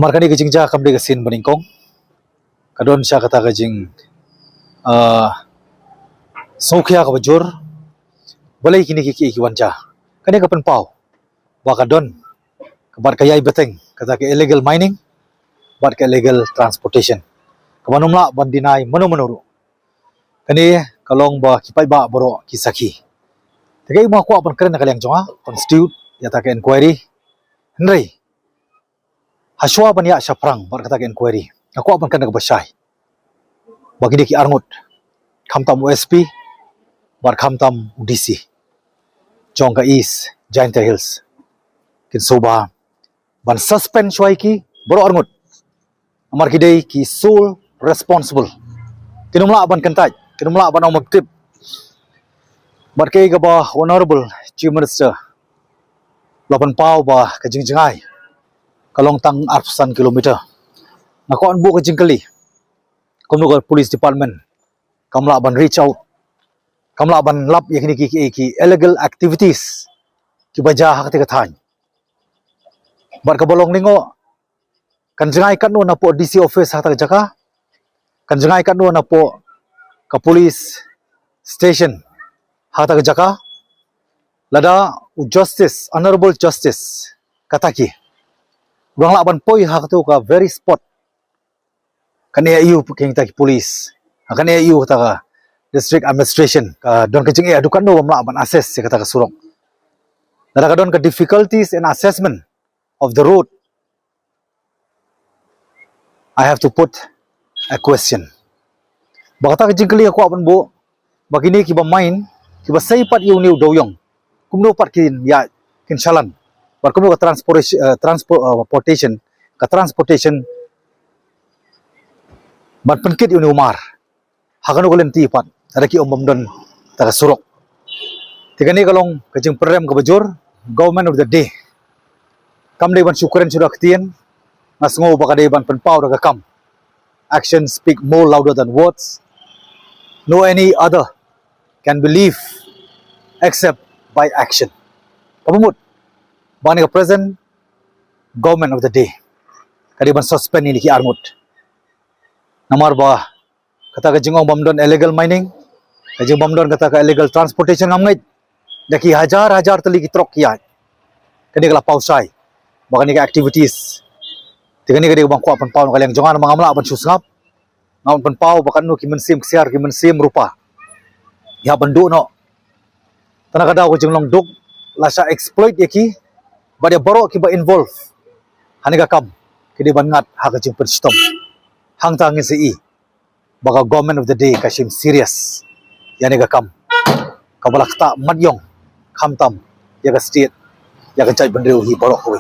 Amar kani kajing ja kam de sin baningkong. Kadon siya kata kajing sokya ka bajur. Balay kini kiki ikiwanja. Kani kapan pau. Wakadon kabar kayay beteng kata ke illegal mining, bar ke illegal transportation. Kamanumla bandinay mano-manuro. Kani kalong ba kipay ba boro kisaki. Tagay mga kuha pan karen nakaliang jonga constitute yata ke inquiry. Henry haswa ban ya syaprang bar kata ke inquiry. Aku apan kan nagbasyay. Bagi ki arngot kamtam OSP bar kamtam DC. Jongga East, Giant Hills. Kin soba ban suspend syai ki boro arngot. Amar kidai ki sole responsible. Kinumla aban kentaj, kinumla aban omobtip. Bar kay ga ba honorable Chief Minister. Lapan pau ba kajingjingay. Kalong tang arsan kilometer. Nakuan bu kajingkali. Kumno police department. Kamla aban reach out. Kamla aban lap yakini ki illegal activities. Ki baja hak ti katany. Bar kabolong lingo. Kanjingay kanu na po DC office hatag jaka. Kanjingay kanu na po ka police station hatag jaka. Lada justice, honorable justice kataki. Urang laban poy hak tu ka very spot. Kani ayu king taki police. Kani ayu kata ka district administration ka don kajing adukan no laban assess si kata ka surong. Lada ka don ka difficulties in assessment of the road. I have to put a question. Bakata kajing kali aku apan bu bagini ki ba main ki ba saipat yu niu doyong. Kumno pat kin ya kin shalan. Bar kumno ka transportation bar penkit yu ni umar. Hakano kalen ti pat ada ki ombam don ta surok. Tigani kalong kajing program ka bajur government of the day. Kam dai ban syukuran sudah ketien. Nasngo baka dai ban penpau daga kam. Actions speak more louder than words. No any other can believe except by action. Pamumut. Bani ka present government of the day. Kadi ban suspend ini ki armut. Namar ba kata ka jingong bamdon illegal mining. Kajing bamdon kata ka illegal transportation ngamngait. Daki hajar tali ki trok kiat. Kani kala pausay. Baka ni ka activities. Tigani kadi bang kuapan pau kaliang jongan mangamla ban susngap. Ngawan pan pau baka no ki mensim ksiar ki mensim rupa. Ya bandu no. Tanah kada ko jinglong duk lasa exploit yaki. Badia baro ki ba involve. Haniga kam kidi ban ngat ha ka jing penstom. Hang tangin si i. Baka government of the day kasim serious. Yani ga kam. Kabalak ta madyong kamtam yaga state yaga jai bandriu hi baro ko.